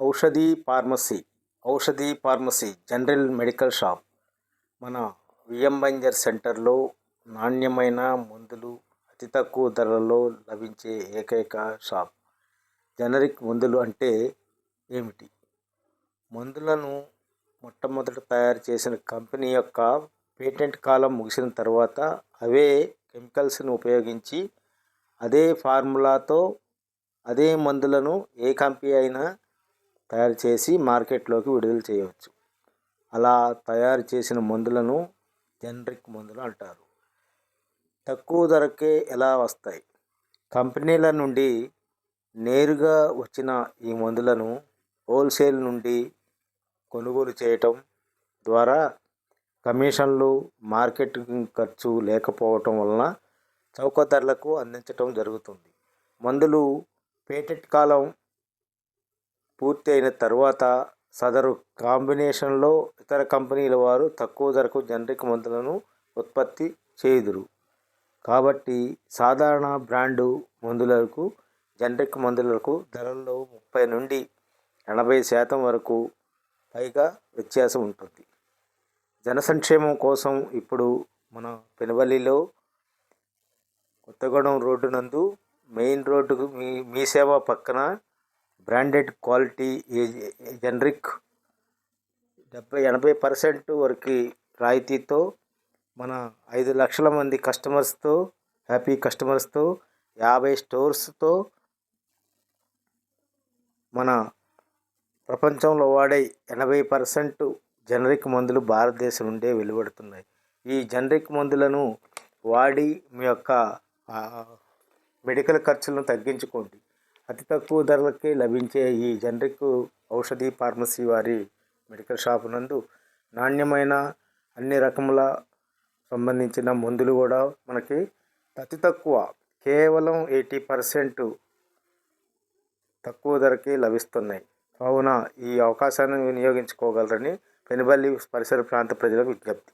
Aushadhi pharmacy general medical shop మన VM Banjar సెంటర్లో నాణ్యమైన మందులు అతి తక్కువ ధరలలో లభించే ఏకైక షాప్. జనరిక్ మందులు అంటే ఏమిటి? మందులను మొట్టమొదట తయారు చేసిన కంపెనీ యొక్క పేటెంట్ కాలం ముగిసిన తర్వాత అవే కెమికల్స్ని ఉపయోగించి అదే ఫార్ములాతో అదే మందులను ఏ కంపెనీ అయినా తయారు చేసి మార్కెట్లోకి విడుదల చేయవచ్చు. అలా తయారు చేసిన మందులను జనరిక్ మందులు అంటారు. తక్కువ ధరకే ఎలా వస్తాయి? కంపెనీల నుండి నేరుగా వచ్చిన ఈ మందులను హోల్సేల్ నుండి కొనుగోలు చేయటం ద్వారా కమిషన్లు, మార్కెటింగ్ ఖర్చు లేకపోవటం వలన చౌక ధరలకు అందించటం జరుగుతుంది. మందులు పేటెంట్ కాలం పూర్తి అయిన తర్వాత సదరు కాంబినేషన్లో ఇతర కంపెనీల వారు తక్కువ ధరకు జనరిక్ మందులను ఉత్పత్తి చేయుదురు. కాబట్టి సాధారణ బ్రాండు మందులకు జనరిక్ మందులకు ధరల్లో 30 నుండి 80% వరకు పైగా వ్యత్యాసం ఉంటుంది. జనసంక్షేమం కోసం ఇప్పుడు మన పెనుబల్లిలో కొత్తగూడెం రోడ్డు నందు మెయిన్ రోడ్డుకు మీ సేవ పక్కన బ్రాండెడ్ క్వాలిటీ జనరిక్ 70-80% వరకు రాయితీతో మన 5 లక్షల మంది కస్టమర్స్తో హ్యాపీ కస్టమర్స్తో 50 స్టోర్స్తో మన ప్రపంచంలో వాడే 80% జనరిక్ మందులు భారతదేశం నుండే వెలువడుతున్నాయి. ఈ జనరిక్ మందులను వాడి మీ యొక్క మెడికల్ ఖర్చులను తగ్గించుకోండి. అతి తక్కువ ధరలకే లభించే ఈ జనరిక్ ఔషధీ ఫార్మసీ వారి మెడికల్ షాప్ నందు నాణ్యమైన అన్ని రకముల సంబంధించిన మందులు కూడా మనకి అతి తక్కువ కేవలం 80% తక్కువ ధరకే లభిస్తున్నాయి. కావున ఈ అవకాశాన్ని వినియోగించుకోగలరని పెనుబల్లి పరిసర ప్రాంత ప్రజలకు విజ్ఞప్తి.